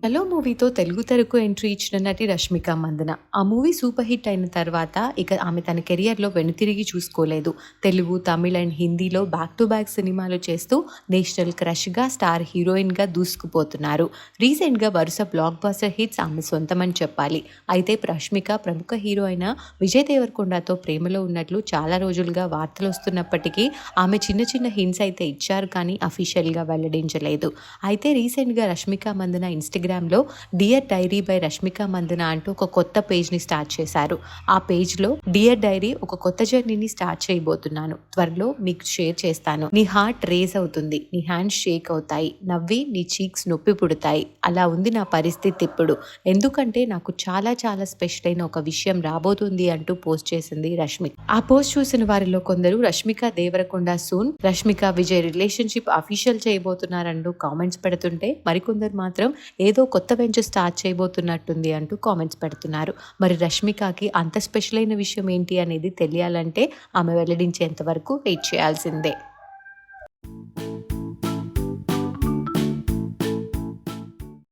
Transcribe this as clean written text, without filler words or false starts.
Hello మూవీతో Telugu తెరకు entry ఇచ్చిన నటి రష్మిక మందన. ఆ మూవీ సూపర్ హిట్ అయిన తర్వాత ఇక ఆమె తన కెరియర్లో వెనుతిరిగి చూసుకోలేదు. తెలుగు, తమిళ్ అండ్ హిందీలో బ్యాక్ టు బ్యాక్ సినిమాలు చేస్తూ నేషనల్ క్రష్గా, స్టార్ హీరోయిన్గా దూసుకుపోతున్నారు. రీసెంట్గా వరుస బ్లాక్ బస్టర్ హిట్స్ ఆమె సొంతమని చెప్పాలి. అయితే రష్మిక ప్రముఖ హీరో అయిన విజయ్ దేవరకొండతో ప్రేమలో ఉన్నట్లు చాలా రోజులుగా వార్తలు వస్తున్నప్పటికీ ఆమె చిన్న చిన్న హింట్స్ అయితే ఇచ్చారు, కానీ అఫీషియల్గా వెల్లడించలేదు. అయితే రీసెంట్గా రష్మిక మందన ఇన్స్టాగ్రామ్లో dear diary by Rashmika Mandanna అంటూ ఒక కొత్త పేజ్ని స్టార్ట్ చేశారు. ఆ పేజ్లో డియర్ డైరీ, ఒక కొత్త జర్నీని స్టార్ట్ చేయబోతున్నాను, త్వరలో మీకు షేర్ చేస్తాను. నీ హార్ట్ రేజ్ అవుతుంది, నీ హ్యాండ్స్ షేక్ అవుతాయి, నవ్వి నీ చీక్స్ నొప్పి పుడతాయి. అలా ఉంది నా పరిస్థితి ఇప్పుడు, ఎందుకంటే నాకు చాలా చాలా స్పెషల్ అయిన ఒక విషయం రాబోతుంది అంటూ పోస్ట్ చేసింది రష్మిక. ఆ పోస్ట్ చూసిన వారిలో కొందరు Rashmika Devarakonda soon, Rashmika Vijay relationship official చేయబోతున్నారంటూ కామెంట్స్ పెడుతుంటే, మరికొందరు మాత్రం ఏదో కొత్త వెంచర్ స్టార్ట్ చేయబోతున్నట్టుంది అంటూ కామెంట్స్ పెడుతున్నారు. మరి రష్మికకి అంత స్పెషల్ అయిన విషయం ఏంటి అనేది తెలియాలంటే ఆమె వెల్లడించేంత వరకు వెయిట్ చేయాల్సిందే.